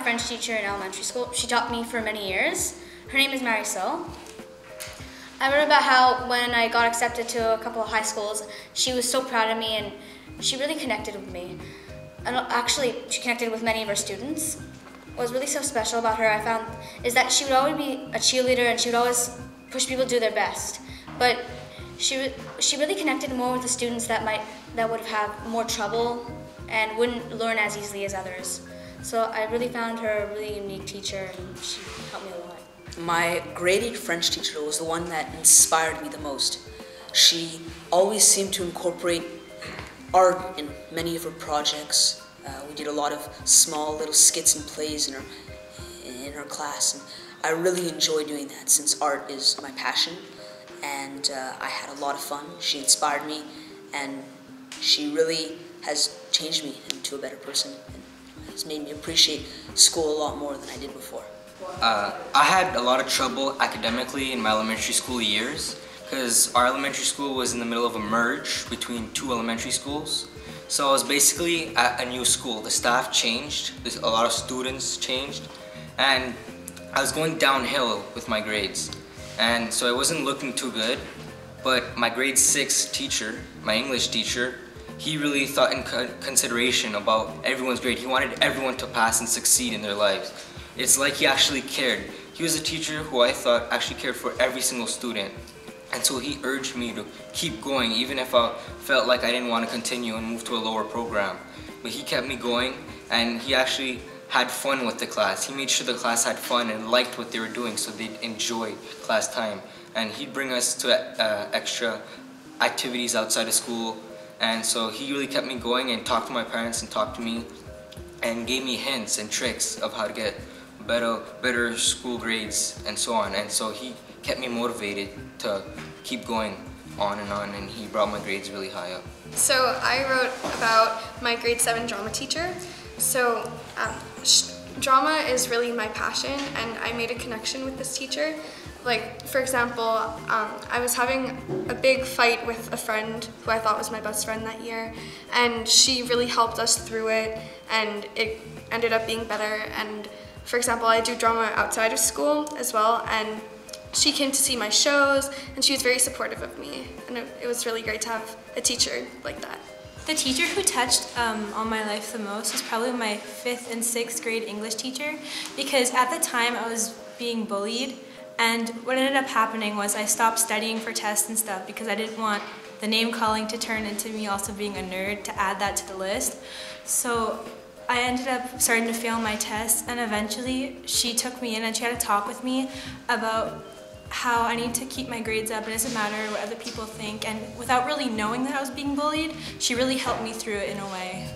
French teacher in elementary school. She taught me for many years. Her name is Rais. I read about how when I got accepted to a couple of high schools, she was so proud of me and she really connected with me. And actually, she connected with many of her students. What was really so special about her, I found, is that she would always be a cheerleader and she would always push people to do their best. But she really connected more with the students that would have more trouble and wouldn't learn as easily as others. So I really found her a really unique teacher and she helped me a lot. My grade 8 French teacher was the one that inspired me the most. She always seemed to incorporate art in many of her projects. We did a lot of small little skits and plays in her class, and I really enjoy doing that since art is my passion, and I had a lot of fun. She inspired me, and she really has changed me into a better person and has made me appreciate school a lot more than I did before. I had a lot of trouble academically in my elementary school years because our elementary school was in the middle of a merge between two elementary schools. So I was basically at a new school. The staff changed, a lot of students changed, and I was going downhill with my grades. And so I wasn't looking too good, but my grade 6 teacher, my English teacher, he really thought in consideration about everyone's grade. He wanted everyone to pass and succeed in their lives. It's like he actually cared. He was a teacher who I thought actually cared for every single student. And so he urged me to keep going, even if I felt like I didn't want to continue and move to a lower program. But he kept me going, and he actually had fun with the class. He made sure the class had fun and liked what they were doing so they'd enjoy class time. And he'd bring us to extra activities outside of school. And so he really kept me going and talked to my parents and talked to me and gave me hints and tricks of how to get better school grades and so on. And so he kept me motivated to keep going on, and he brought my grades really high up. So I wrote about my grade 7 drama teacher. So drama is really my passion, and I made a connection with this teacher. Like, for example, I was having a big fight with a friend who I thought was my best friend that year, and she really helped us through it, and it ended up being better. And for example, I do drama outside of school as well, and she came to see my shows, and she was very supportive of me, and it was really great to have a teacher like that. The teacher who touched on my life the most was probably my 5th and 6th grade English teacher, because at the time I was being bullied, and what ended up happening was I stopped studying for tests and stuff because I didn't want the name calling to turn into me also being a nerd, to add that to the list. So I ended up starting to fail my tests, and eventually she took me in and she had a talk with me about how I need to keep my grades up. It doesn't matter what other people think, and without really knowing that I was being bullied, she really helped me through it in a way.